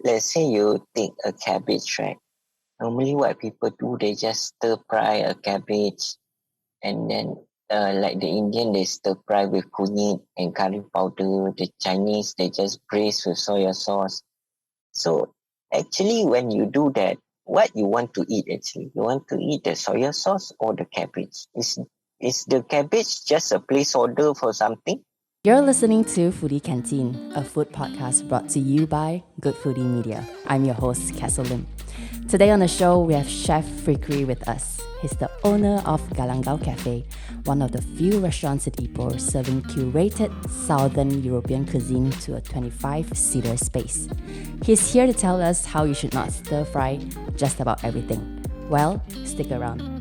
let's say you take a cabbage, right? Normally what people do, they just stir fry a cabbage, and then like the Indian, they stir fry with kuih and curry powder. The Chinese, they just braise with soya sauce. So actually when you do that, what you want to eat actually? You want to eat the soya sauce or the cabbage? Is the cabbage just a placeholder for something? You're listening to Foodie Canteen, a food podcast brought to you by Good Foodie Media. I'm your host, Castle Lim. Today on the show, we have Chef Fikri with us. He's the owner of Galanggal Cafe, one of the few restaurants in Ipoh serving curated Southern European cuisine to a 25-seater space. He's here to tell us how you should not stir fry just about everything. Well, stick around.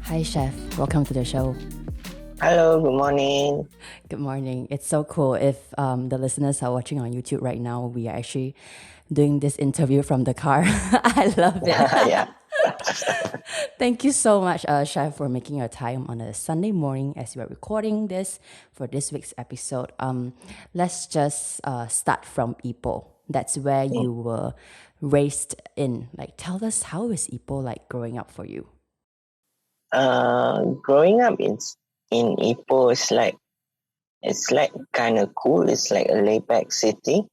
Hi, Chef. Welcome to the show. Hello, good morning. Good morning. It's so cool. If the listeners are watching on YouTube right now, we are actually doing this interview from the car. I love it. Yeah. Thank you so much, Chef, for making your time on a Sunday morning as you are recording this for this week's episode. Let's just start from Ipoh. That's where you were raised in. Like, tell us, how is Ipoh like growing up for you? Growing up in Ipoh is like kind of cool. It's like a laid back city,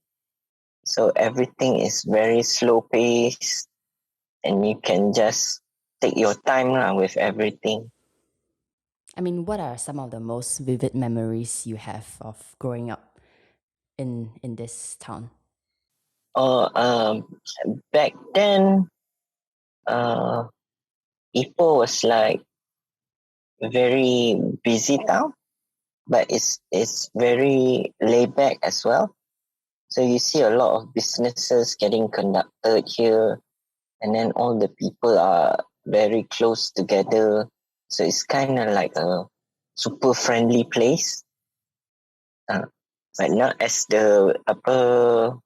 so everything is very slow paced, and you can just take your time with everything. I mean, what are some of the most vivid memories you have of growing up in this town? Back then, Ipoh was like a very busy town, but it's very laid back as well. So you see a lot of businesses getting conducted here, and then all the people are very close together. So it's kind of like a super friendly place. But not as the upper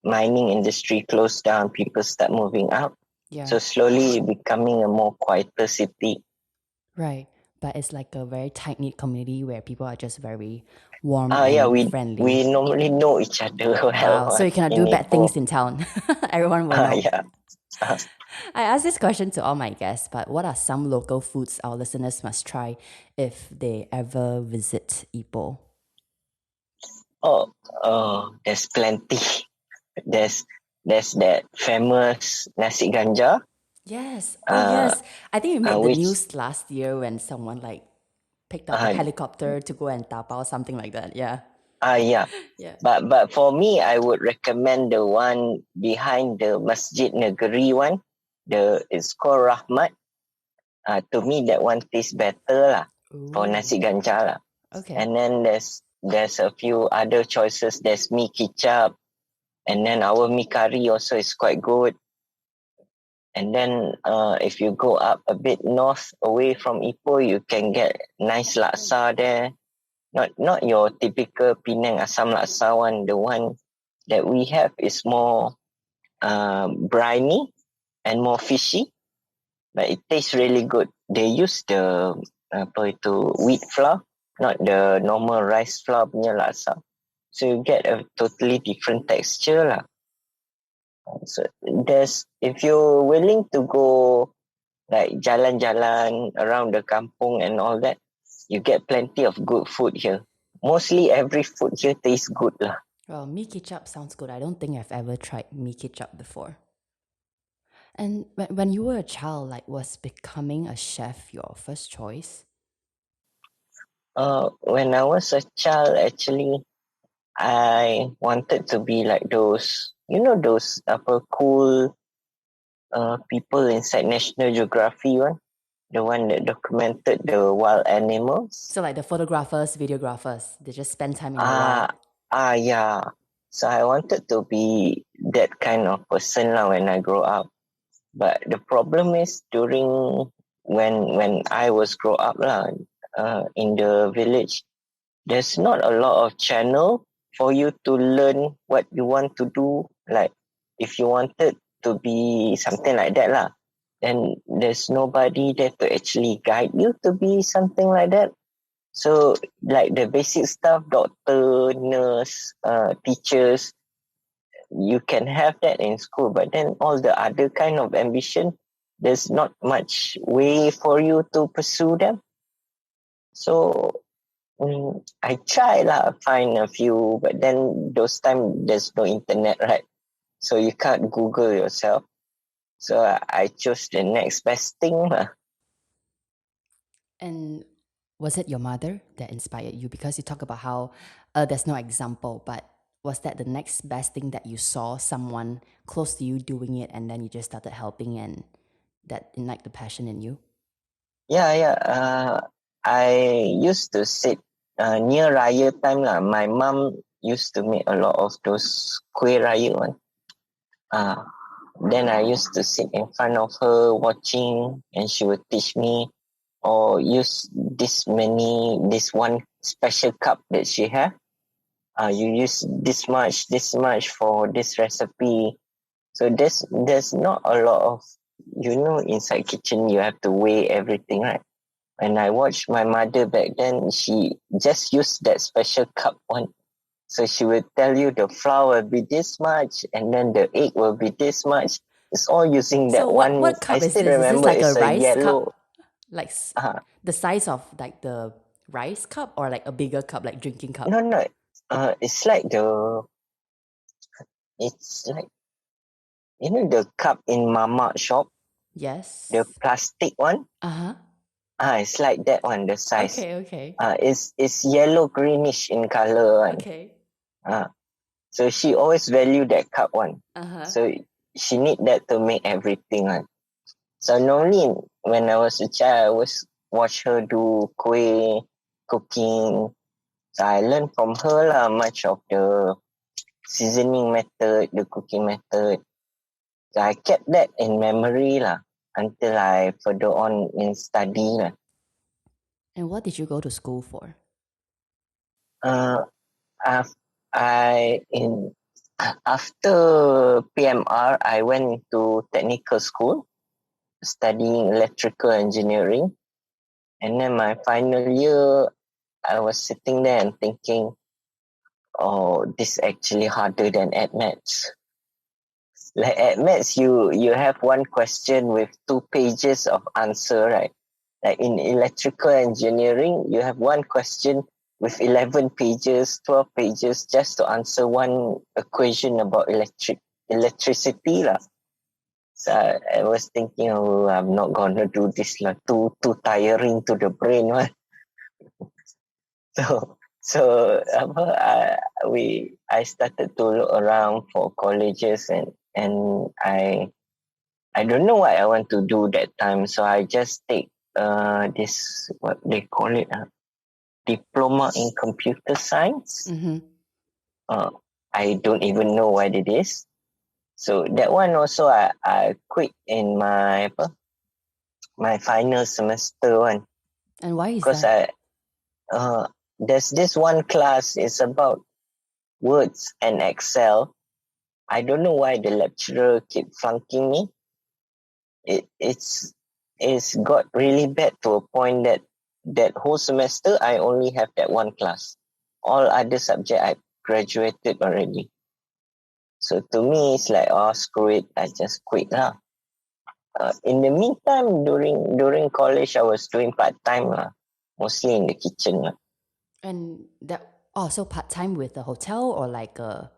mining industry closed down, people start moving out. Yeah. So slowly becoming a more quieter city. Right. But it's like a very tight-knit community where people are just very warm we friendly. we normally know each other well. Wow. So you cannot do bad things in town. Everyone will know. Yeah. I ask this question to all my guests, but what are some local foods our listeners must try if they ever visit Ipoh? There's plenty. There's that famous Nasi Ganja. Yes. Yes. I think you made the which- news last year when someone like picked up a helicopter to go and tapao, something like that. Yeah. Yeah. Yeah. But for me, I would recommend the one behind the Masjid Negeri one. It's called Rahmat. To me, that one tastes better for Nasi Ganja lah. Okay. And then there's a few other choices. There's mee Kicap, and then our mee curry also is quite good. And then if you go up a bit north away from Ipoh, you can get nice laksa there. Not your typical Penang Assam laksa one. The one that we have is more briny and more fishy, but it tastes really good. They use the wheat flour, not the normal rice flour punya laksa. So you get a totally different texture lah. So if you're willing to go like jalan-jalan around the kampung and all that, you get plenty of good food here. Mostly every food here tastes good lah. Well, mee Kicap sounds good. I don't think I've ever tried mee Kicap before. And when you were a child, like, was becoming a chef your first choice? When I was a child, actually, I wanted to be like those cool people inside National Geographic one, the one that documented the wild animals. So like the photographers, videographers, they just spend time in the wild. Yeah. So I wanted to be that kind of person when I grow up. But the problem is during when I was grow up in the village, there's not a lot of channel for you to learn what you want to do. Like if you wanted to be something like that lah. Then there's nobody there to actually guide you to be something like that. So like the basic stuff, doctor, nurse, teachers, you can have that in school, but then all the other kind of ambition, there's not much way for you to pursue them. So I try lah, find a few, but then those time there's no internet, right? So you can't Google yourself. So I chose the next best thing lah. And was it your mother that inspired you? Because you talk about how there's no example, but was that the next best thing that you saw someone close to you doing it and then you just started helping and that ignited the passion in you? Yeah. I used to sit near raya time lah. My mom used to make a lot of those kuih raya one. Then I used to sit in front of her watching, and she would teach me or use this one special cup that she have. You use this much for this recipe. So there's not a lot of, inside kitchen you have to weigh everything, right? When I watched my mother back then, she just used that special cup one. So she would tell you the flour will be this much and then the egg will be this much. It's all using that one. What cup I is still this? remember Is this like it's a rice yellow. cup? Like the size of like the rice cup or like a bigger cup, like drinking cup? No. It's like the cup in mama shop. Yes. The plastic one. Uh-huh. It's like that one, the size. Okay. It's yellow greenish in color one. Okay. So she always value that cup one. Uh-huh. So she need that to make everything one. So normally when I was a child, I always watch her do kuih, cooking. So I learned from her lah much of the seasoning method, the cooking method. So I kept that in memory lah until I further on in study lah. And what did you go to school for? After PMR, I went to technical school studying electrical engineering. And then my final year, I was sitting there and thinking, oh, this is actually harder than at maths. Like at maths, you have one question with 2 pages of answer, right? Like in electrical engineering, you have one question with 11 pages, 12 pages just to answer one equation about electricity lah. So I was thinking, I'm not gonna do this lah. Too tiring to the brain one. So I started to look around for colleges and I don't know what I want to do that time. So I just take this, what they call it, diploma in computer science. Mm-hmm. I don't even know what it is. So that one also I quit in my final semester one. And why is because that? There's this one class, it's about words and Excel. I don't know why the lecturer keep flunking me. It's got really bad to a point that whole semester I only have that one class. All other subject I graduated already. So to me it's like, screw it, I just quit lah. In the meantime, during college I was doing part-time lah, mostly in the kitchen lah. And that so part-time with a hotel or like a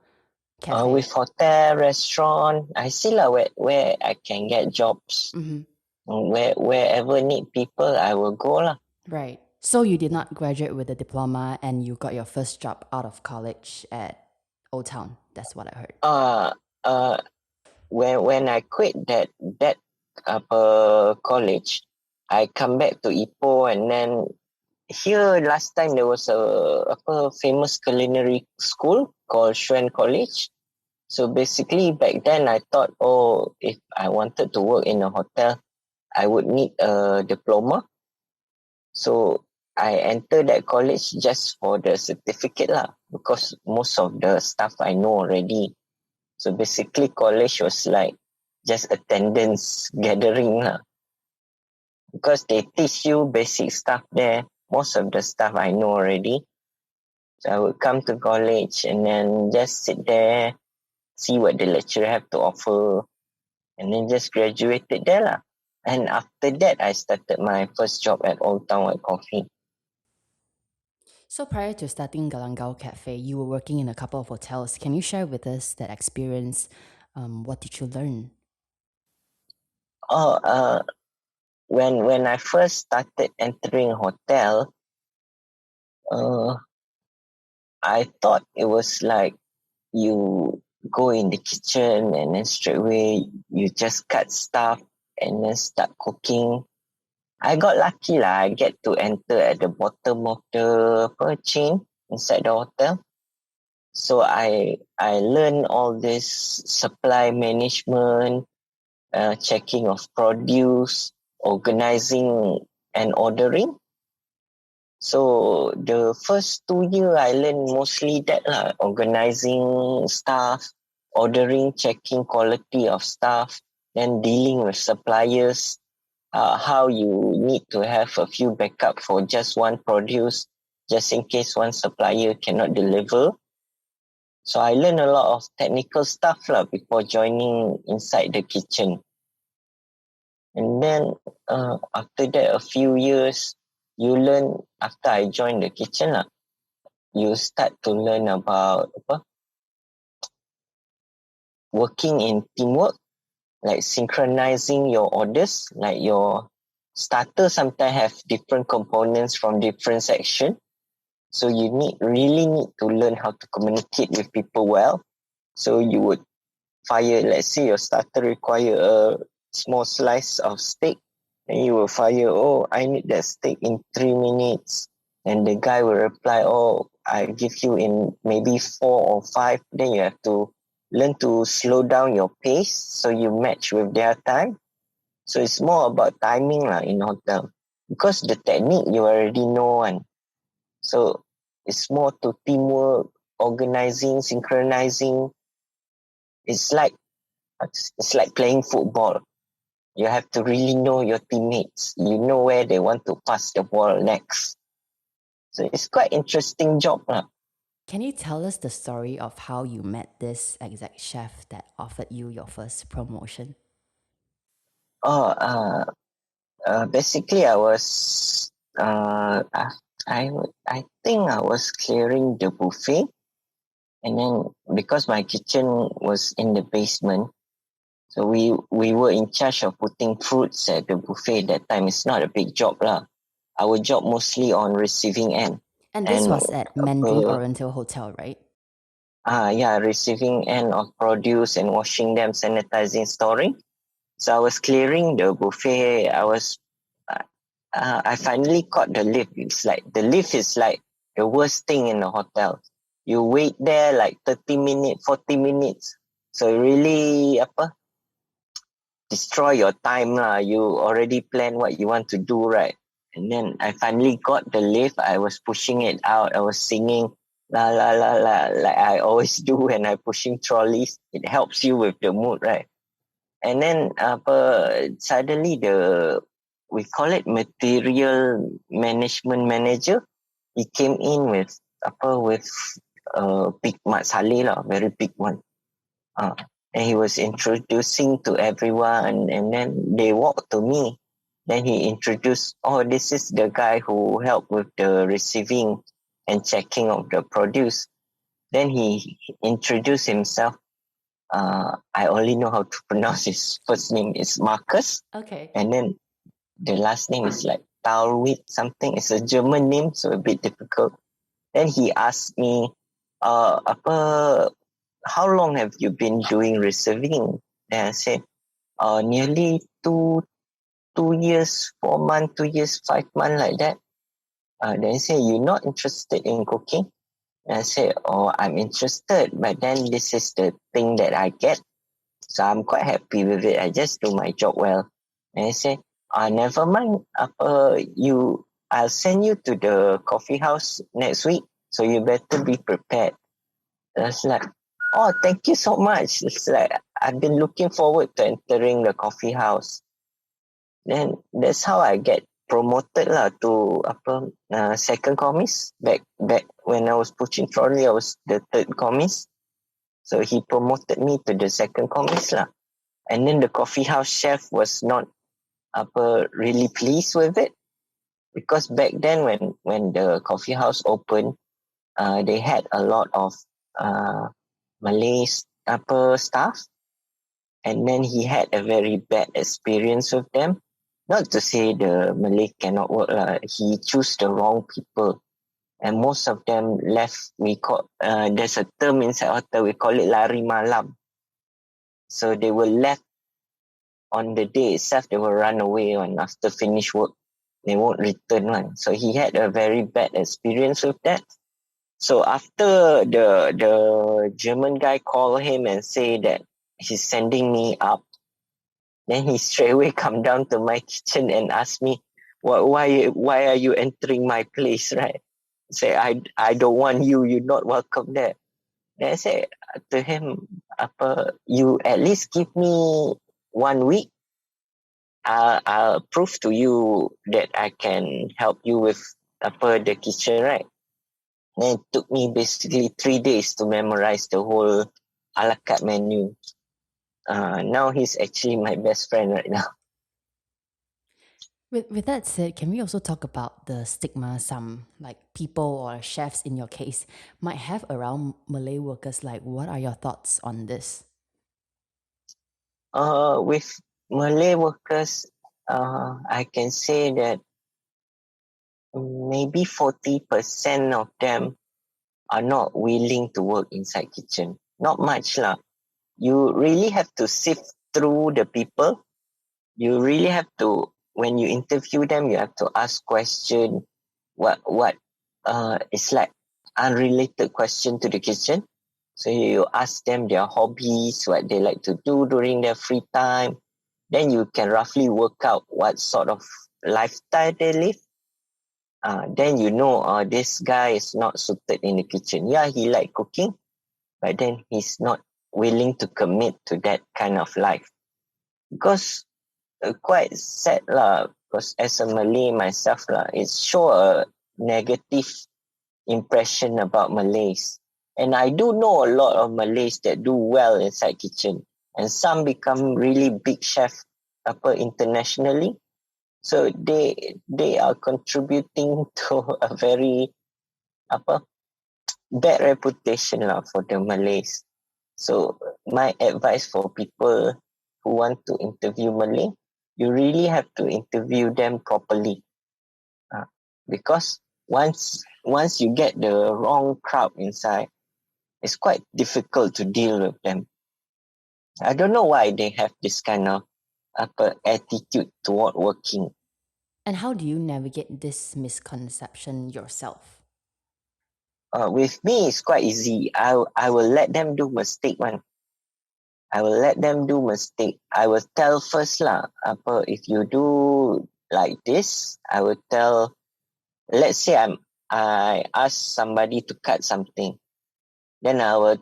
cafe? With hotel, restaurant, I see lah where I can get jobs. Mm-hmm. Wherever need people, I will go lah. Right. So you did not graduate with a diploma and you got your first job out of college at Old Town. That's what I heard. When I quit that college, I come back to Ipoh, and then here last time there was a famous culinary school called Xuan College. So basically back then I thought, if I wanted to work in a hotel, I would need a diploma. So I entered that college just for the certificate lah, because most of the stuff I know already. So basically college was like just attendance gathering lah. Because they teach you basic stuff there. Most of the stuff I know already. So I would come to college and then just sit there, see what the lecturer have to offer, and then just graduated there lah. And after that, I started my first job at Old Town White Coffee. So prior to starting Galanggal Cafe, you were working in a couple of hotels. Can you share with us that experience? What did you learn? When I first started entering hotel, I thought it was like you go in the kitchen and then straight away you just cut stuff and then start cooking. I got lucky lah. I get to enter at the bottom of the chain inside the hotel. So I learned all this supply management, checking of produce, organizing and ordering. So the first 2 years I learned mostly that lah, organizing stuff, ordering, checking quality of stuff, then dealing with suppliers, how you need to have a few backup for just one produce, just in case one supplier cannot deliver. So I learned a lot of technical stuff lah before joining inside the kitchen. And then after that, a few years, you learn, after I joined the kitchen lah, you start to learn about working in teamwork, like synchronizing your orders, like your starter sometimes have different components from different section. So you really need to learn how to communicate with people well. So you would fire, let's say your starter require a small slice of steak, and you will fire, I need that steak in 3 minutes. And the guy will reply, I give you in maybe 4 or 5. Then you have to learn to slow down your pace so you match with their time. So it's more about timing lah in hotel. Because the technique you already know one. So it's more to teamwork, organizing, synchronizing. It's like playing football. You have to really know your teammates. You know where they want to pass the ball next. So it's quite interesting job lah. Can you tell us the story of how you met this exact chef that offered you your first promotion? Basically I was I think I was clearing the buffet, and then because my kitchen was in the basement, so we were in charge of putting fruits at the buffet. That time it's not a big job lah. Our job mostly on receiving end. And this was at Mandarin Oriental Hotel, right? Yeah, receiving end of produce and washing them, sanitizing, storing. So I was clearing the buffet. I finally caught the lift. The lift is like the worst thing in the hotel. You wait there like 30 minutes, 40 minutes. So really, destroy your time lah. You already plan what you want to do, right? And then I finally got the lift. I was pushing it out. I was singing la la la la like I always do when I'm pushing trolleys. It helps you with the mood, right? And then suddenly we call it material management manager. He came in with big mat salleh lah, very big one. And he was introducing to everyone, and then they walked to me. Then he introduced, this is the guy who helped with the receiving and checking of the produce. Then he introduced himself. I only know how to pronounce his first name is Marcus. Okay. And then the last name is like Talwit something. It's a German name, so a bit difficult. Then he asked me, how long have you been doing receiving? Then I said, nearly 2 years, 4 months, 2 years, 5 months, like that. Then he said, you're not interested in cooking? And I said, I'm interested, but then this is the thing that I get. So I'm quite happy with it. I just do my job well. And he said, never mind. I'll send you to the coffee house next week. So you better be prepared. I was like, Oh, thank you so much. It's like I've been looking forward to entering the coffee house. Then that's how I get promoted lah to second commis. Back when I was pushing trolley, I was the third commis. So he promoted me to the second commis lah. And then the coffee house chef was not really pleased with it, because back then when the coffee house opened, they had a lot of Malay staff, and then he had a very bad experience with them. Not to say the Malay cannot work lah. He chose the wrong people, and most of them left. There's a term inside hotel, we call it lari malam. So they were left on the day itself. They will run away after finish work. They won't return one. So he had a very bad experience with that. So after the German guy called him and say that he's sending me up, then he straight away come down to my kitchen and ask me, why are you entering my place, right? Say, I don't want you. You're not welcome there. Then I say to him, you at least give me 1 week. I'll prove to you that I can help you with the kitchen, right? And it took me basically 3 days to memorize the whole a la carte menu. Now he's actually my best friend right now. With that said, can we also talk about the stigma some like people or chefs in your case might have around Malay workers? Like, what are your thoughts on this? With Malay workers, I can say that maybe 40% of them are not willing to work inside kitchen. Not much lah. You really have to sift through the people. You really have to, when you interview them, you have to ask question. It's like unrelated question to the kitchen. So you ask them their hobbies, what they like to do during their free time. Then you can roughly work out what sort of lifestyle they live. Then you know, this guy is not suited in the kitchen. Yeah, he like cooking, but then he's not willing to commit to that kind of life. Because quite sad lah, because as a Malay myself lah, it show a negative impression about Malays. And I do know a lot of Malays that do well inside kitchen, and some become really big chef internationally. So they are contributing to a very bad reputation lah for the Malays. So my advice for people who want to interview Malay, you really have to interview them properly, because once you get the wrong crowd inside, it's quite difficult to deal with them. I don't know why they have this kind of attitude toward working. And how do you navigate this misconception yourself? With me, it's quite easy. I will let them do mistake one. I will let them do mistake. I will tell first lah. If you do like this, I will tell. Let's say I ask somebody to cut something, then I will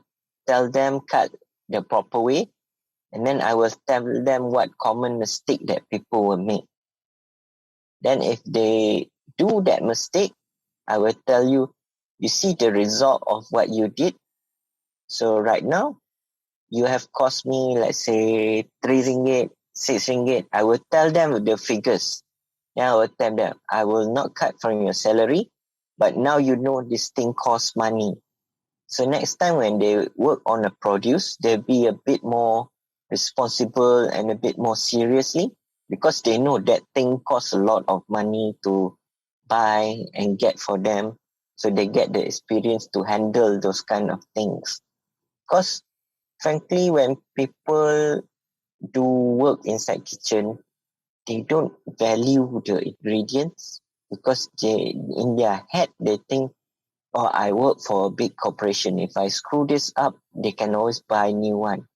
tell them cut the proper way, and then I will tell them what common mistake that people will make. Then if they do that mistake, I will tell you, you see the result of what you did. So right now, you have cost me, let's say, 3 ringgit, 6 ringgit. I will tell them the figures. Then I will tell them, I will not cut from your salary, but now you know this thing costs money. So next time when they work on a produce, they'll be a bit more responsible and a bit more seriously, because they know that thing costs a lot of money to buy and get for them. So they get the experience to handle those kind of things. Because frankly, when people do work inside kitchen, they don't value the ingredients, because in their head, they think, oh, I work for a big corporation. If I screw this up, they can always buy a new one.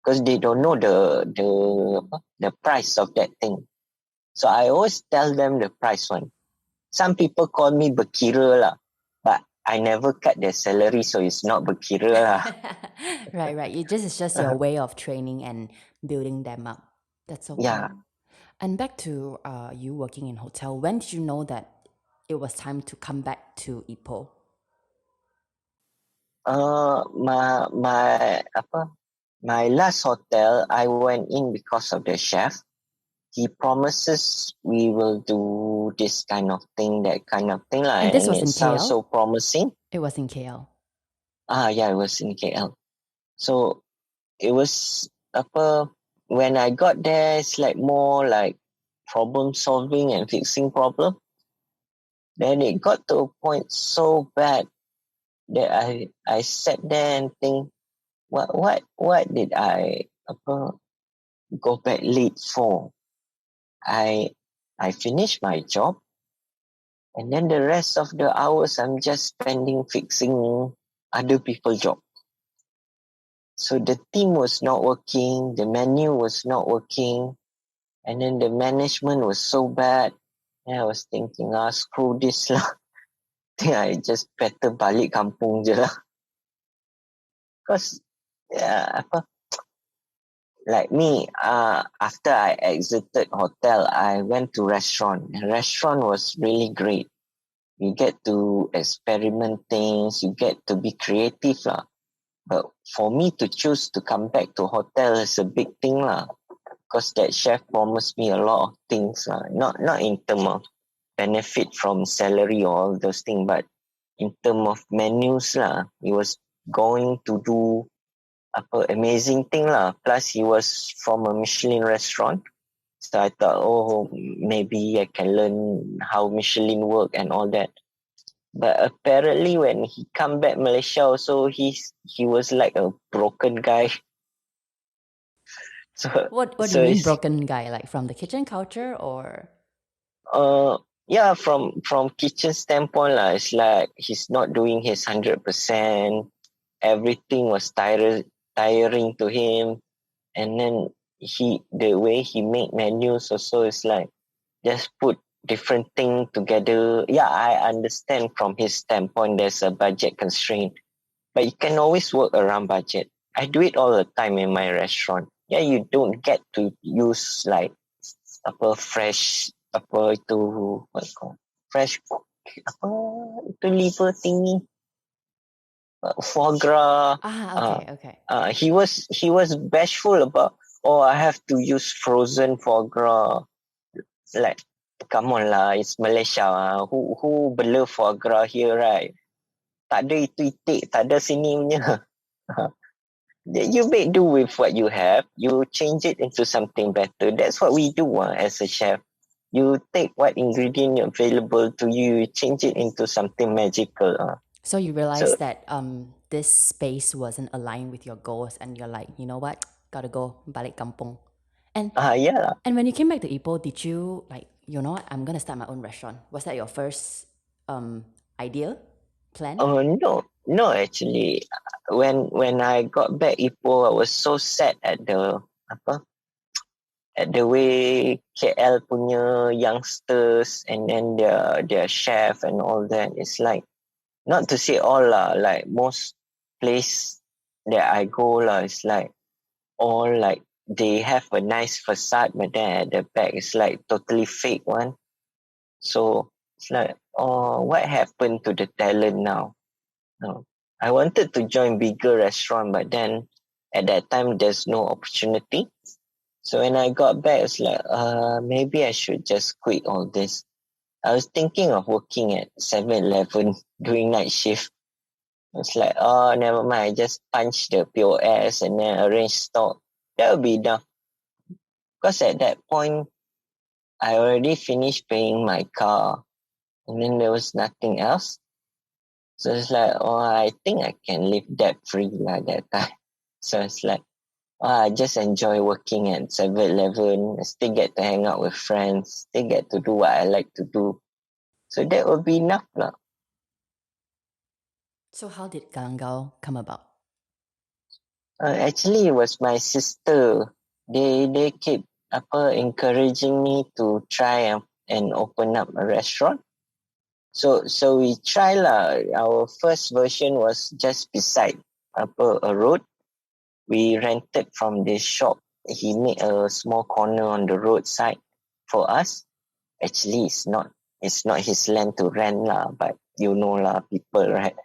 Because they don't know the price of that thing. So I always tell them the price one. Some people call me berkira lah, but I never cut their salary, so it's not berkira lah. Right. This is just your way of training and building them up. That's so Yeah. cool. And back to you working in hotel, when did you know that it was time to come back to Ipoh? My last hotel, I went in because of the chef. He promises we will do this kind of thing, that kind of thing lah. And this was it in sounds KL? so promising. It was in KL. Yeah, it was in KL. So it was when I got there, it's like more like problem solving and fixing problem. Then it got to a point so bad that I sat there and think, what did I go back late for? I finished my job, and then the rest of the hours I'm just spending fixing other people's job. So the team was not working, the menu was not working, and then the management was so bad. And I was thinking, screw this lah. Think I just better balik kampung je lah. Because, like me, after I exited hotel, I went to restaurant. And restaurant was really great. You get to experiment things, you get to be creative lah. But for me to choose to come back to hotel is a big thing lah. Because that chef promised me a lot of things lah. Not in terms of benefit from salary or all those things, but in terms of menus lah. He was going to do amazing thing lah. Plus he was from a Michelin restaurant. So I thought, maybe I can learn how Michelin work and all that. But apparently when he come back Malaysia also, he was like a broken guy. So What do you mean broken guy? Like from the kitchen culture or? Yeah, from kitchen standpoint lah, it's like he's not doing his 100%. Everything was tiring to him, and then the way he make menus also is like just put different thing together. Yeah, I understand from his standpoint there's a budget constraint, but you can always work around budget. I do it all the time in my restaurant. Yeah, you don't get to use like fresh fresh liver thingy, foie gras. Okay. He was bashful about, I have to use frozen foie gras. Like, come on lah, it's Malaysia. Who bela foie gras here, right? Tak ada itu itik, tak ada sini punya. You make do with what you have. You change it into something better. That's what we do as a chef. You take what ingredient available to you, you change it into something magical. So you realized that this space wasn't aligned with your goals, and you're like, you know what, gotta go balik kampung. And yeah. And when you came back to Ipoh, did you like, you know what, I'm gonna start my own restaurant? Was that your first idea, plan? No, actually, when I got back Ipoh, I was so sad at the way KL punya youngsters and then their chef and all that. It's like, not to say all lah, like most place that I go lah, it's like all like they have a nice facade, but then at the back it's like totally fake one. So it's like, what happened to the talent now? No. I wanted to join bigger restaurant, but then at that time there's no opportunity. So when I got back, it's like, maybe I should just quit all this. I was thinking of working at 7-Eleven doing night shift. It's like, never mind, I just punch the POS and then arrange stock. That would be enough. Because at that point, I already finished paying my car and then there was nothing else. So it's like, I think I can live debt-free like that time. So it's like, I just enjoy working at 7-Eleven. I still get to hang out with friends. Still get to do what I like to do. So that would be enough lah. So how did Galanggal come about? Actually, it was my sister. They keep encouraging me to try and open up a restaurant. So we try lah. Our first version was just beside a road. We rented from this shop. He made a small corner on the roadside for us. Actually, it's not his land to rent lah, but you know lah, people, right?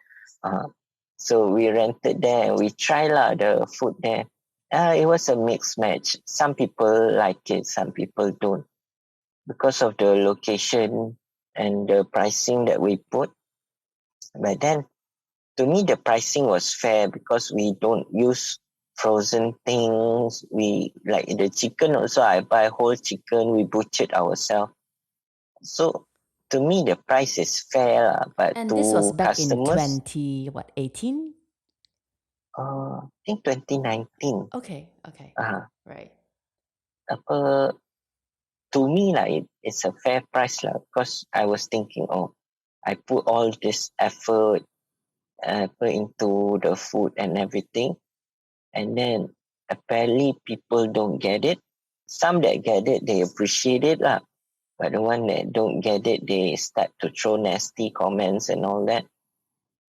So we rented there and we try lah the food there. It was a mixed match. Some people like it, some people don't. Because of the location and the pricing that we put. But then, to me, the pricing was fair because we don't use frozen things. We like the chicken also. I buy whole chicken. We butchered ourselves. So to me, the price is fair, but And to this was back in customers, 18? I think 2019. Okay. Right. Apa, to me, it's a fair price because I was thinking, I put all this effort into the food and everything, and then apparently people don't get it. Some that get it, they appreciate it lah. But the one that don't get it, they start to throw nasty comments and all that.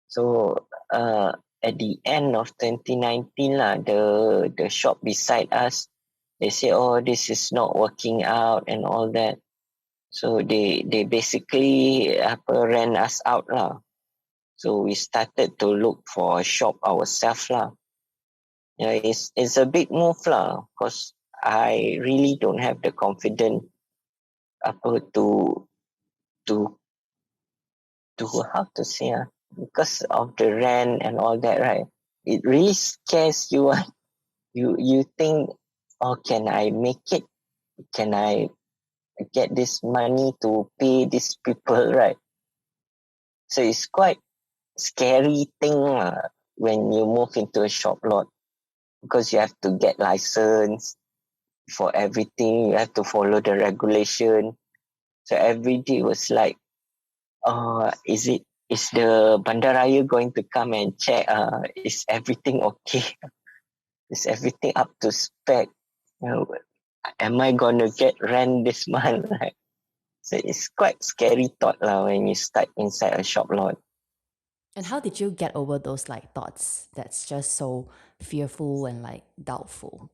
So at the end of 2019 lah, the shop beside us, they say, this is not working out and all that. So they basically ran us out lah. So we started to look for a shop ourselves lah. Yeah, it's a big move lah, because I really don't have the confidence to how to say because of the rent and all that, right? It really scares you. You think, can I make it? Can I get this money to pay these people, right? So it's quite scary thing when you move into a shop lot, because you have to get license for everything. You have to follow the regulation. So every day was like, is the Bandaraya going to come and check? Is everything okay? Is everything up to spec? Am I gonna get rent this month? Right? So it's quite scary thought when you start inside a shop lot. And how did you get over those thoughts that's just so fearful and doubtful?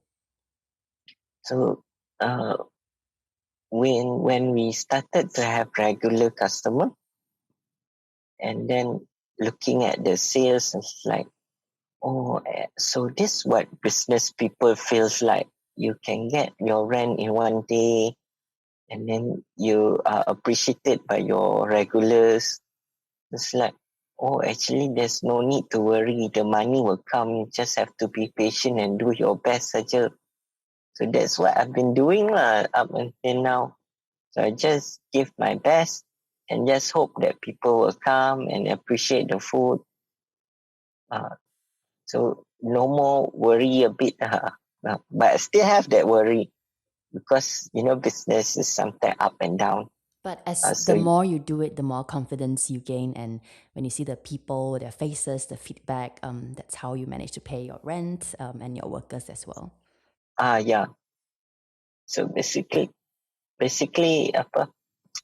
So when we started to have regular customer, and then looking at the sales, it's like, so this what business people feels like. You can get your rent in one day, and then you are appreciated by your regulars. It's like, actually there's no need to worry. The money will come. You just have to be patient and do your best saja. So that's what I've been doing up until now. So I just give my best and just hope that people will come and appreciate the food. So no more worry a bit. But I still have that worry because, business is sometimes up and down. But the more you do it, the more confidence you gain. And when you see the people, their faces, the feedback, that's how you manage to pay your rent and your workers as well. Yeah. So basically,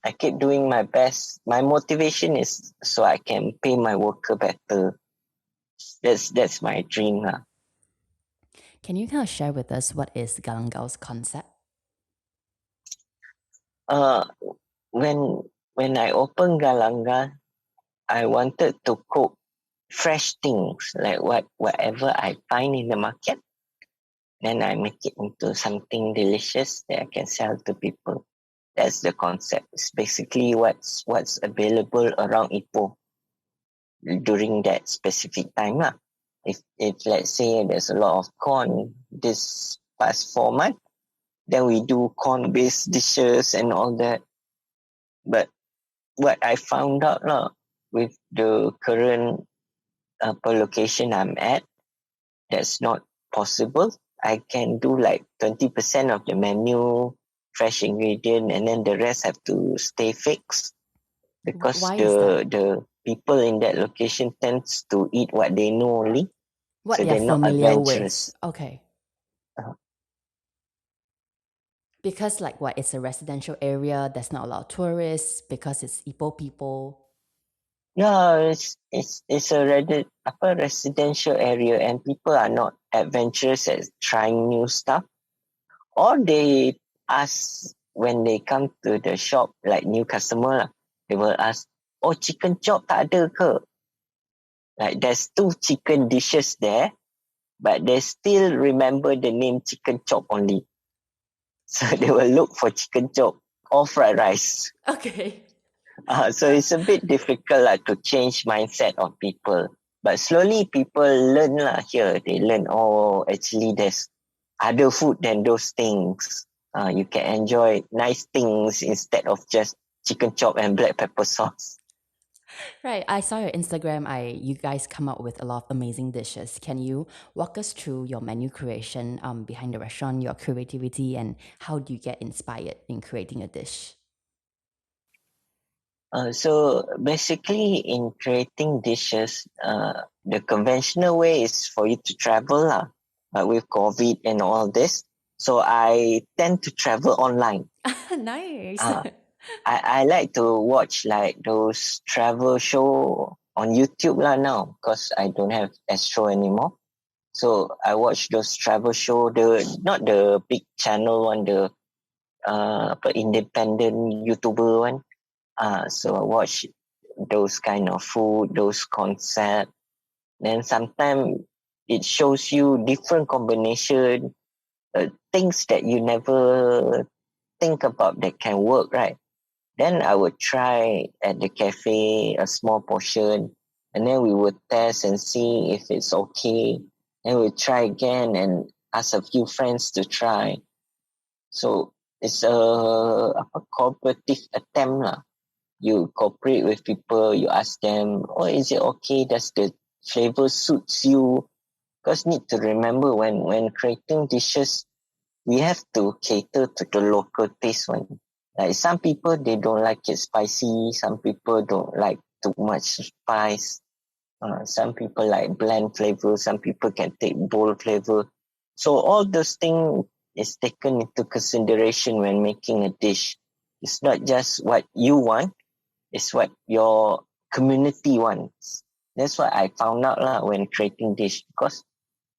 I keep doing my best. My motivation is so I can pay my worker better. That's my dream. Can you kind of share with us what is Galanggal's concept? When I opened Galanggal, I wanted to cook fresh things, like whatever I find in the market. Then I make it into something delicious that I can sell to people. That's the concept. It's basically what's available around Ipoh during that specific time. If let's say there's a lot of corn this past 4 months, then we do corn-based dishes and all that. But what I found out with the current location I'm at, that's not possible. I can do 20% of the menu, fresh ingredient, and then the rest have to stay fixed. Because the people in that location tends to eat what they know only. What so they're not familiar adventurous. with. Okay. Because it's a residential area, there's not a lot of tourists, because it's Ipoh people. Yeah, it's a residential area, and people are not adventurous at trying new stuff. Or they ask when they come to the shop, like new customer lah, they will ask, oh, chicken chop tak ada ke? Like there's two chicken dishes there, but they still remember the name chicken chop only. So they will look for chicken chop or fried rice. Okay. So it's a bit difficult to change mindset of people. But slowly people learn here. They learn, oh, actually there's other food than those things. You can enjoy nice things instead of just chicken chop and black pepper sauce. Right. I saw your Instagram. You guys come up with a lot of amazing dishes. Can you walk us through your menu creation behind the restaurant, your creativity, and how do you get inspired in creating a dish? So basically, in creating dishes, the conventional way is for you to travel but with COVID and all this. So I tend to travel online. Nice. I like to watch like those travel show on YouTube now because I don't have Astro anymore. So I watch those travel show, not the big channel one, the independent YouTuber one. So I watch those kind of food, those concept. Then sometimes it shows you different combination, things that you never think about that can work, right? Then I would try at the cafe a small portion, and then we would test and see if it's okay. Then we'll try again and ask a few friends to try. So it's a cooperative attempt lah. You cooperate with people, you ask them, oh, is it okay? Does the flavor suits you? Because need to remember when creating dishes, we have to cater to the local taste one. Like some people, they don't like it spicy. Some people don't like too much spice. Some people like bland flavor. Some people can take bold flavor. So all those things is taken into consideration when making a dish. It's not just what you want, it's what your community wants. That's what I found out when creating dish. Because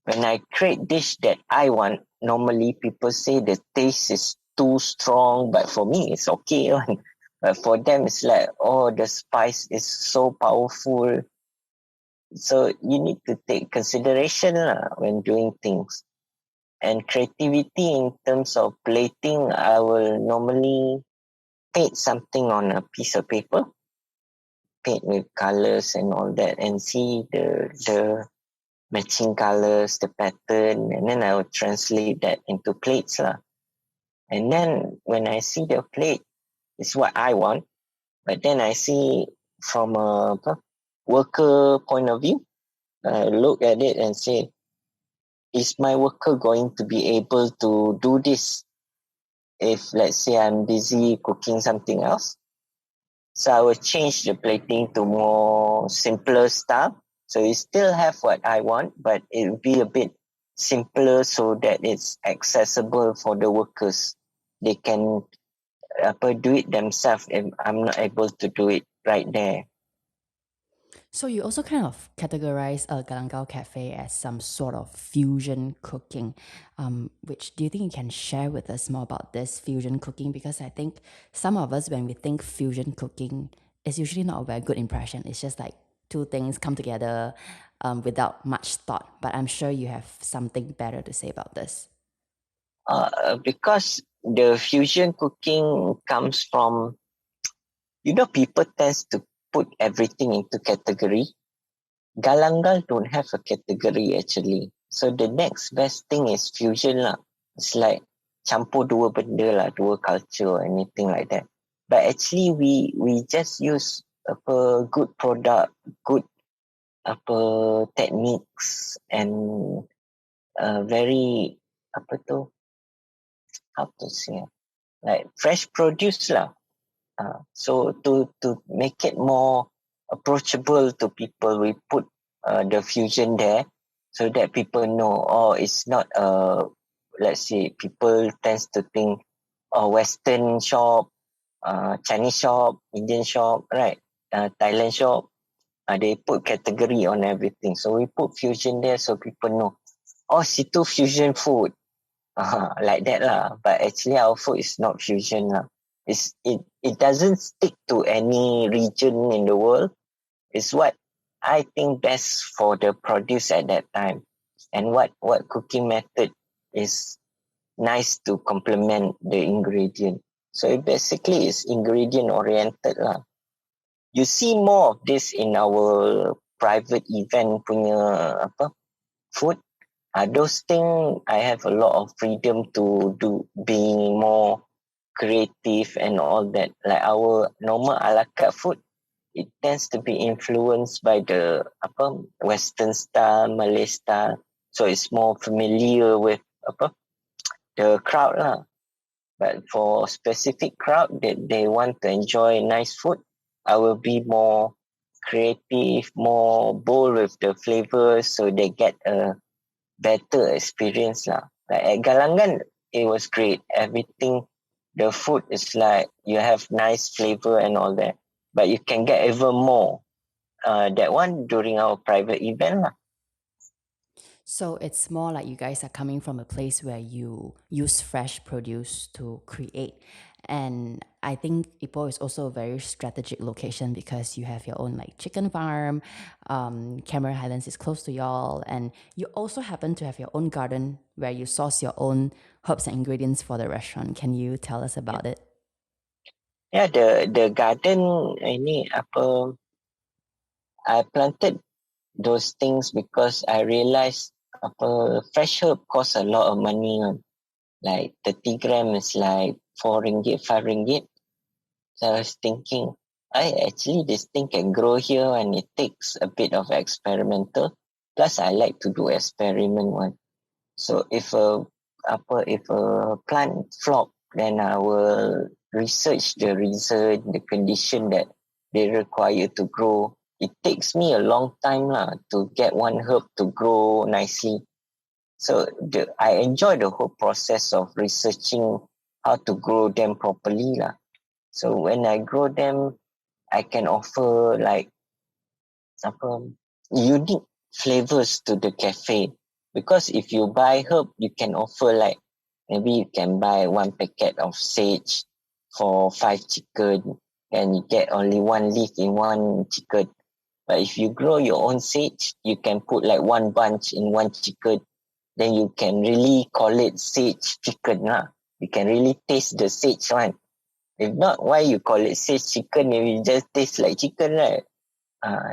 when I create dish that I want, normally people say the taste is too strong, but for me it's okay. But for them it's like, oh, the spice is so powerful. So you need to take consideration when doing things. And creativity in terms of plating, I will normally paint something on a piece of paper, paint with colors and all that, and see the matching colors, the pattern, and then I will translate that into plates lah. And then when I see the plate, it's what I want, but then I see from a worker point of view, look at it and say, is my worker going to be able to do this if, let's say, I'm busy cooking something else? So I will change the plating to more simpler stuff. So you still have what I want, but it will be a bit simpler so that it's accessible for the workers. They can do it themselves if I'm not able to do it right there. So you also kind of categorize Galanggal Cafe as some sort of fusion cooking, which do you think you can share with us more about this fusion cooking? Because I think some of us, when we think fusion cooking, it's usually not a very good impression. It's just like two things come together without much thought. But I'm sure you have something better to say about this. Because the fusion cooking comes from, people tend to put everything into category. Galanggal don't have a category actually. So the next best thing is fusion lah. It's like campur dua benda lah, dua culture or anything like that. But actually we just use good product, good techniques and very how to say, like fresh produce lah. So to make it more approachable to people, we put the fusion there so that people know, it's not let's say people tends to think Western shop, Chinese shop, Indian shop, right? Thailand shop. They put category on everything. So we put fusion there so people know, oh, situ fusion food. Like that lah. But actually our food is not fusion lah. It doesn't stick to any region in the world. It's what I think best for the produce at that time. And what cooking method is nice to complement the ingredient. So it basically is ingredient oriented lah. You see more of this in our private event punya food. Those things I have a lot of freedom to do, being more creative and all that. Like our normal a la carte food, it tends to be influenced by the Western style, Malay style. So it's more familiar with the crowd lah. But for specific crowd that they want to enjoy nice food, I will be more creative, more bold with the flavors so they get a better experience lah. Like at Galanggal, it was great. Everything, the food is like you have nice flavor and all that. But you can get even more. That one during our private event lah. So it's more like you guys are coming from a place where you use fresh produce to create. And I think Ipoh is also a very strategic location because you have your own like chicken farm, Cameron Highlands is close to y'all, and you also happen to have your own garden where you source your own herbs and ingredients for the restaurant. Can you tell us about it? Yeah, the garden ini I planted those things because I realized fresh herb costs a lot of money. Like 30 gram is like 4 ringgit, 5 ringgit. So I was thinking, actually this thing can grow here and it takes a bit of experimental. Plus I like to do experiment one. So if a plant flop, then I will research the reason, the condition that they require to grow. It takes me a long time to get one herb to grow nicely. So I enjoy the whole process of researching how to grow them properly lah. So when I grow them, I can offer like unique flavors to the cafe. Because if you buy herb, you can offer like, maybe you can buy 1 packet of sage for 5 chicken and you get only 1 leaf in 1 chicken. But if you grow your own sage, you can put like 1 bunch in 1 chicken. Then you can really call it sage chicken lah. You can really taste the sage one. If not, why you call it sage chicken if it just tastes like chicken, right?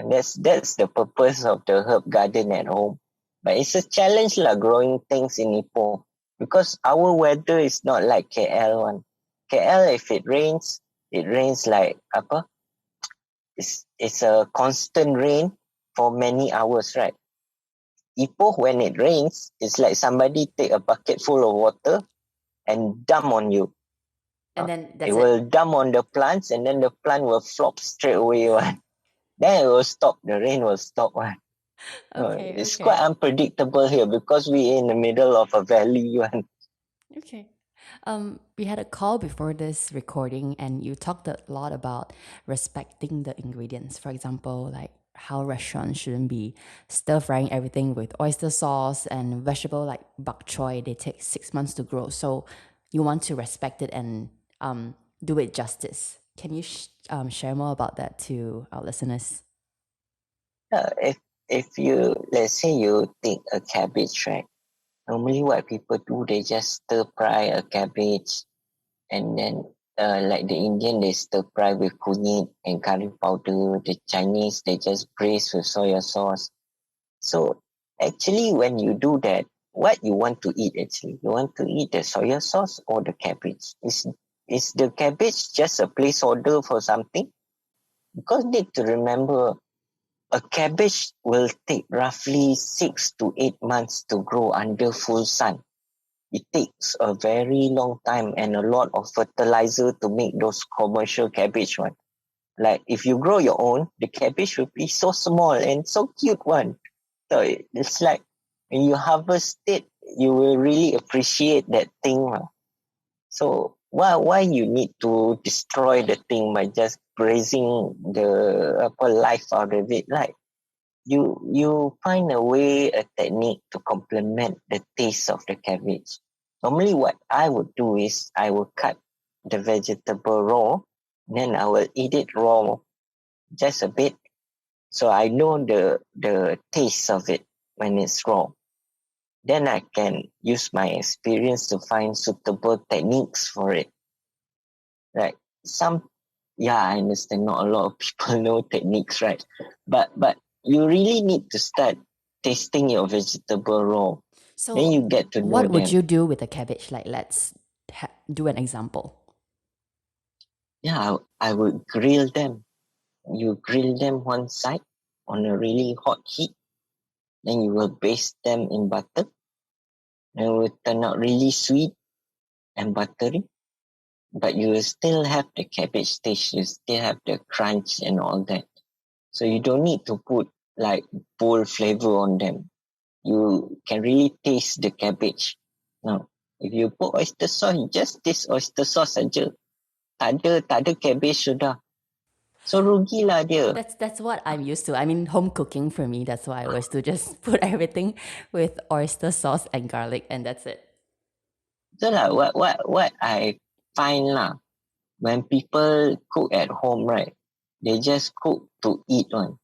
That's the purpose of the herb garden at home. But it's a challenge lah growing things in Ipoh because our weather is not like KL one. KL, if it rains like It's a constant rain for many hours, right? Ipoh, when it rains, it's like somebody take a bucket full of water and dump on you. And then that's it will dump on the plants and then the plant will flop straight away. One. Then it will stop. The rain will stop. One. It's quite unpredictable here because we're in the middle of a valley. One. Okay. We had a call before this recording and you talked a lot about respecting the ingredients. For example, like how restaurants shouldn't be stir-frying everything with oyster sauce and vegetable like bok choy. They take 6 months to grow. So you want to respect it and do it justice. Can you share more about that to our listeners? If you, let's say you take a cabbage, right? Normally what people do, they just stir fry a cabbage and then like the Indian, they stir fry with kuih and curry powder. The Chinese, they just braise with soya sauce. So actually when you do that, what you want to eat actually? You want to eat the soya sauce or the cabbage? Is the cabbage just a placeholder for something? Because need to remember, a cabbage will take roughly 6 to 8 months to grow under full sun. It takes a very long time and a lot of fertilizer to make those commercial cabbage one. Like if you grow your own, the cabbage will be so small and so cute one. So it's like when you harvest it, you will really appreciate that thing. So why you need to destroy the thing by just braising the life out of it, right? You find a way, a technique to complement the taste of the cabbage. Normally what I would do is I will cut the vegetable raw, then I will eat it raw just a bit, so I know the taste of it when it's raw. Then I can use my experience to find suitable techniques for it. Right. I understand not a lot of people know techniques, right? But you really need to start tasting your vegetable raw. Then So, you get to know what would them. you do with the cabbage? Like, let's do an example. Yeah, I would grill them. You grill them one side on a really hot heat. Then you will baste them in butter. And it will turn out really sweet and buttery. But you will still have the cabbage taste. You still have the crunch and all that. So you don't need to put like bold flavor on them. You can really taste the cabbage. Now, if you put oyster sauce, you just taste oyster sauce saja. Tak ada cabbage sudah. So rugilah dia. That's what I'm used to. I mean, home cooking for me, that's why I was to just put everything with oyster sauce and garlic, and that's it. So lah, what I find lah, when people cook at home, right, they just cook to eat one.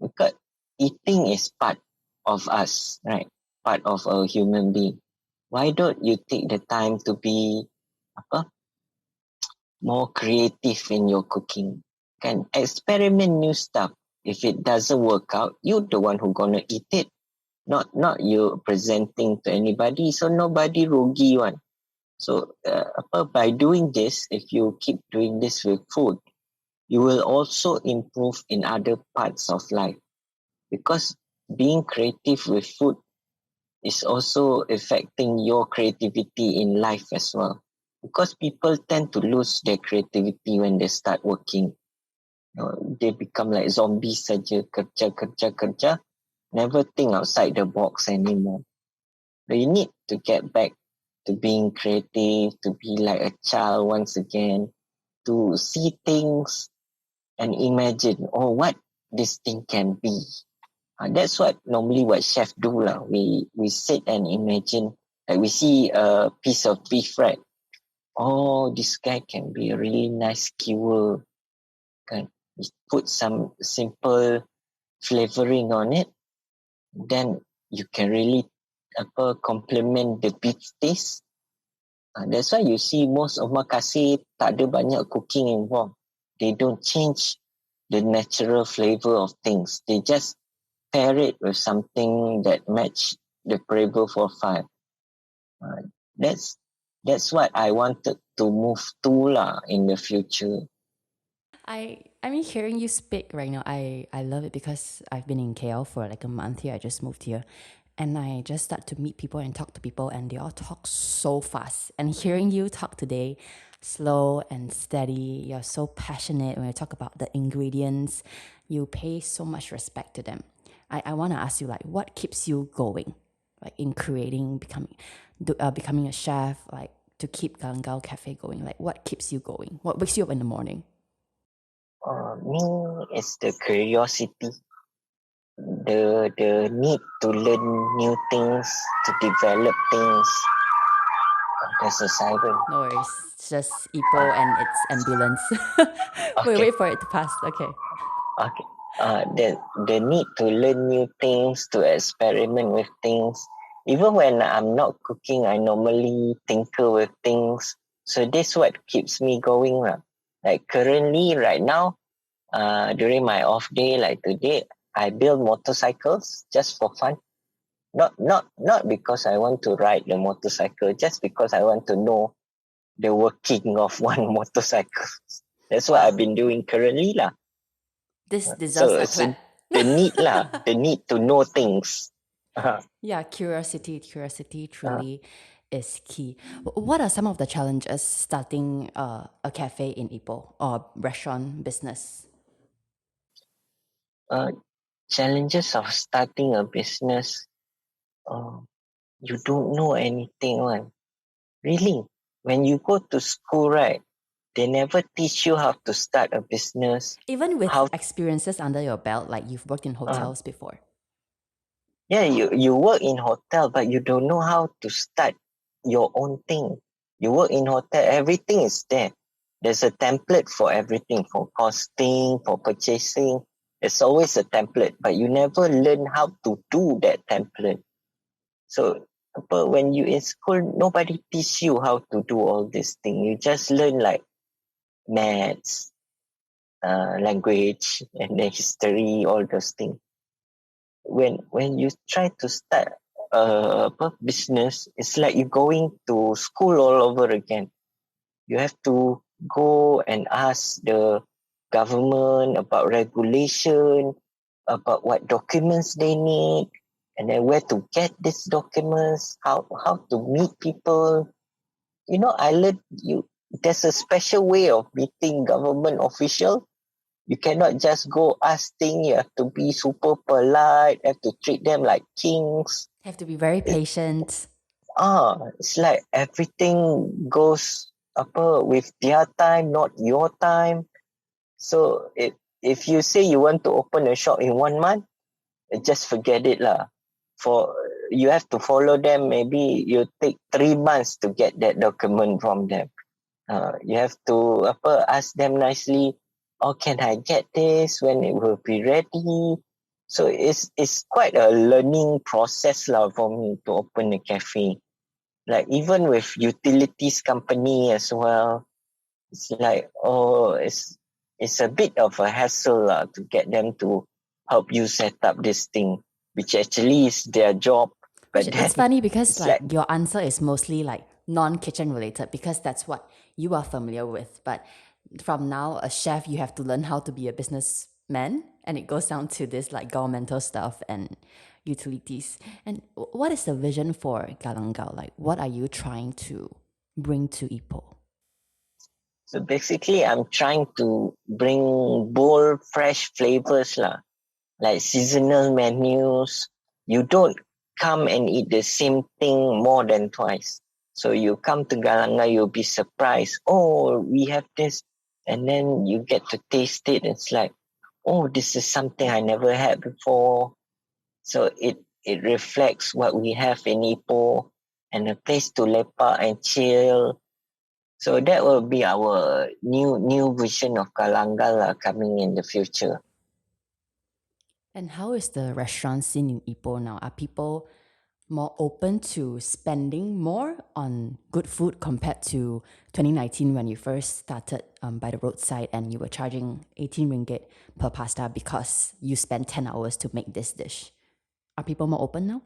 Because eating is part of us, right? Part of a human being. Why don't you take the time to be more creative in your cooking? Can experiment new stuff. If it doesn't work out, you're the one who gonna eat it. Not you presenting to anybody. So nobody rugi one. So by doing this, if you keep doing this with food, you will also improve in other parts of life. Because being creative with food is also affecting your creativity in life as well. Because people tend to lose their creativity when they start working. They become like zombies saja, kerja, never think outside the box anymore. But you need to get back to being creative, to be like a child once again, to see things and imagine, what this thing can be. That's what normally what chef do lah. We sit and imagine, like we see a piece of beef, right? Oh, this guy can be a really nice skewer. Kan? We put some simple flavoring on it, then you can really complement the beef taste. That's why you see most omakase tak ada banyak cooking involved. They don't change the natural flavor of things. They just pair it with something that match the flavor profile. That's what I wanted to move to lah in the future. I mean, hearing you speak right now, I love it because I've been in KL for like a month here. I just moved here. And I just start to meet people and talk to people, and they all talk so fast. And hearing you talk today, slow and steady, you're so passionate when you talk about the ingredients. You pay so much respect to them. I want to ask you, like, what keeps you going, like in creating, becoming a chef, like to keep Galanggal Cafe going? Like, what keeps you going? What wakes you up in the morning? Me, it's the curiosity, the need to learn new things, to develop things. There's a siren. No worries. It's just Ipoh and its ambulance. Wait for it to pass. Okay. Okay. The need to learn new things, to experiment with things. Even when I'm not cooking, I normally tinker with things. So this what keeps me going. Like currently, right now, during my off day, like today, I build motorcycles just for fun. Not because I want to ride the motorcycle, just because I want to know the working of one motorcycle. That's what I've been doing currently lah. This deserves a clap. The need lah, the need to know things. Yeah, curiosity truly is key. What are some of the challenges starting a cafe in Ipoh or restaurant business? Challenges of starting a business. You don't know anything one. Really. when you go to school, right, they never teach you how to start a business. Even with how experiences under your belt, like you've worked in hotels before. Yeah, you work in hotel, but you don't know how to start your own thing. You work in hotel, everything is there. There's a template for everything, for costing, for purchasing. There's always a template, but you never learn how to do that template. So, but when you in school, nobody teach you how to do all this thing. You just learn like maths, language, and then history, all those things. When you try to start a business, it's like you're going to school all over again. You have to go and ask the government about regulation, about what documents they need, and then where to get these documents, how to meet people. I learned there's a special way of meeting government official. You cannot just go ask things. You have to be super polite. You have to treat them like kings. Have to be very patient. It's like everything goes with their time, not your time. So if you say you want to open a shop in 1 month, just forget it lah. You have to follow them. Maybe you take 3 months to get that document from them. You have to ask them nicely. Oh, can I get this when it will be ready? So it's quite a learning process lah for me to open a cafe. Like even with utilities company as well, it's like it's a bit of a hassle lah to get them to help you set up this thing, which actually is their job. But it's funny because like your answer is mostly like non-kitchen related because that's what you are familiar with. But from now, a chef, you have to learn how to be a businessman, and it goes down to this like governmental stuff and utilities. And what is the vision for Galanggal? Like, what are you trying to bring to Ipoh? So basically, I'm trying to bring bold, fresh flavors lah, like seasonal menus. You don't come and eat the same thing more than twice. So you come to Galanggal, you'll be surprised. Oh, we have this. And then you get to taste it. It's like, oh, this is something I never had before. So it reflects what we have in Ipoh and a place to lepak and chill. So that will be our new vision of Galanggal coming in the future. And how is the restaurant scene in Ipoh now? Are people more open to spending more on good food compared to 2019 when you first started by the roadside and you were charging 18 ringgit per pasta because you spent 10 hours to make this dish? Are people more open now?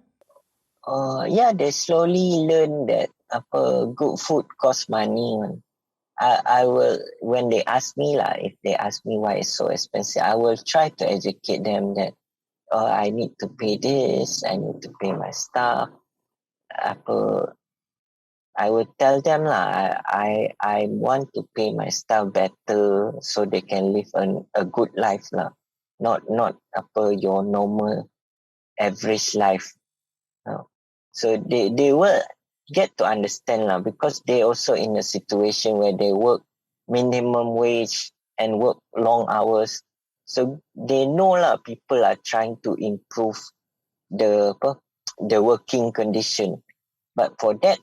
Yeah, they slowly learn that good food costs money. I will, when they ask me if they ask me why it's so expensive, I will try to educate them that I need to pay this, I need to pay my staff. I would tell them I want to pay my staff better so they can live a good life lah, not your normal average life. So they will get to understand lah, because they also in a situation where they work minimum wage and work long hours. So they know lah, people are trying to improve the working condition. But for that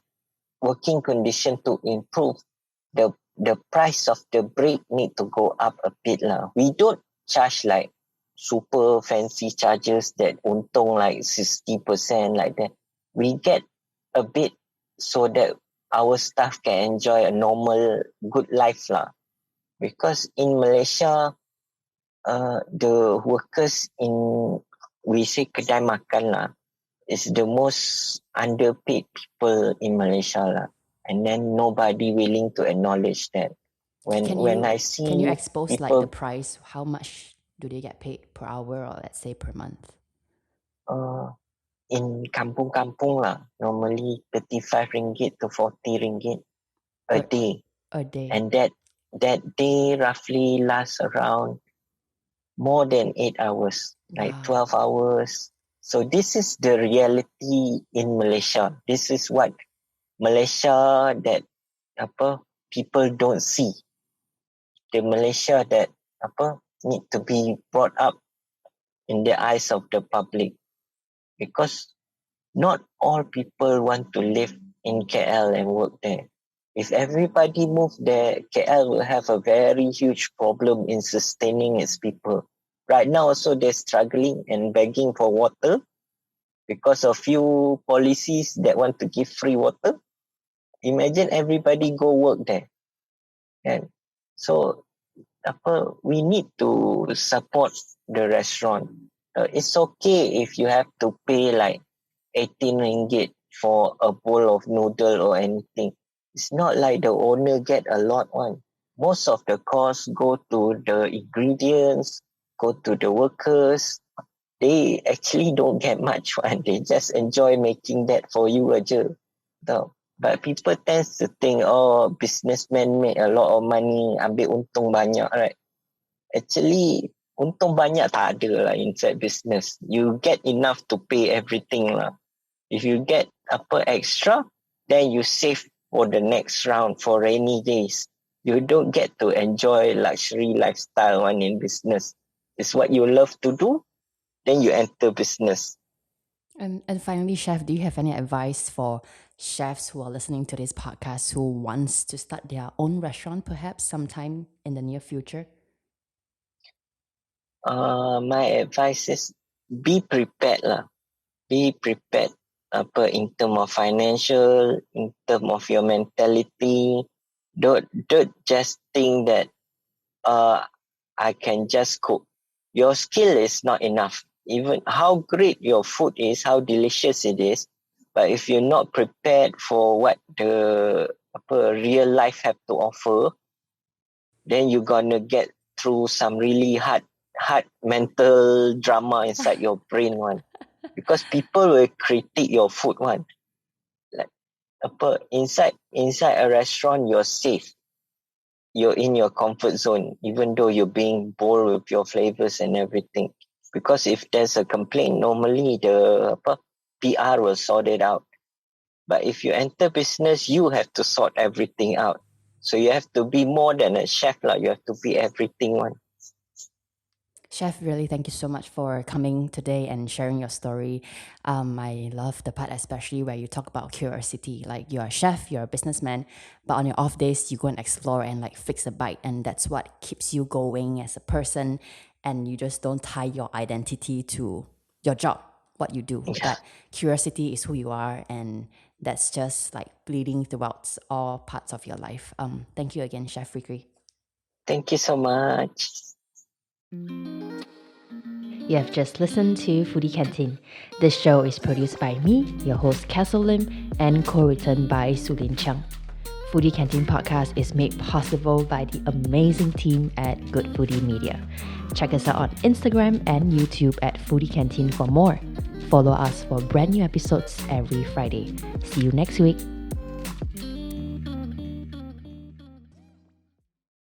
working condition to improve, the price of the bread need to go up a bit lah. We don't charge like super fancy charges that untung like 60% like that. We get a bit so that our staff can enjoy a normal good life lah. Because in Malaysia, the workers in, we say kedai makan lah, is the most underpaid people in Malaysia lah. And then nobody willing to acknowledge that. When I see, can you expose people, like the price? How much do they get paid per hour or let's say per month? In kampung lah, normally 35 ringgit to 40 ringgit a day. A day. And that day roughly lasts around more than 8 hours, like 12 hours. So this is the reality in Malaysia. This is what Malaysia that people don't see the Malaysia that need to be brought up in the eyes of the public, because not all people want to live in KL and work there. If everybody move there, KL will have a very huge problem in sustaining its people. Right now also they're struggling and begging for water because of few policies that want to give free water. Imagine everybody go work there. And so we need to support the restaurant. It's okay if you have to pay like 18 ringgit for a bowl of noodle or anything. It's not like the owner get a lot one. Most of the costs go to the ingredients, go to the workers. They actually don't get much one. They just enjoy making that for you aja. But people tend to think, businessmen make a lot of money, ambil untung banyak, right? Actually, untung banyak tak ada lah inside business. You get enough to pay everything lah. If you get extra, then you save for the next round for rainy days. You don't get to enjoy luxury lifestyle one in business. It's what you love to do, then you enter business. And finally, Chef, do you have any advice for chefs who are listening to this podcast who wants to start their own restaurant perhaps sometime in the near future? My advice is be prepared lah. Be prepared in terms of financial, in terms of your mentality. Don't just think that I can just cook. Your skill is not enough. Even how great your food is, how delicious it is, but if you're not prepared for what the real life have to offer, then you're gonna get through some really hard mental drama inside your brain one. Because people will critique your food one. Like inside a restaurant, you're safe. You're in your comfort zone, even though you're being bold with your flavors and everything. Because if there's a complaint, normally the PR will sort it out. But if you enter business, you have to sort everything out. So you have to be more than a chef lah. You have to be everything one. Chef, really, thank you so much for coming today and sharing your story. I love the part especially where you talk about curiosity. Like, you're a chef, you're a businessman, but on your off days, you go and explore and like fix a bite. And that's what keeps you going as a person. And you just don't tie your identity to your job, what you do. Yeah. But curiosity is who you are, and that's just like bleeding throughout all parts of your life. Thank you again, Chef Fikri. Thank you so much. You have just listened to Foodie Canteen. This show is produced by me, your host Castle Lim, and co-written by Sulin Chung. Foodie Canteen podcast is made possible by the amazing team at Good Foodie Media. Check us out on Instagram and YouTube at Foodie Canteen for more. Follow us for brand new episodes every Friday. See you next week.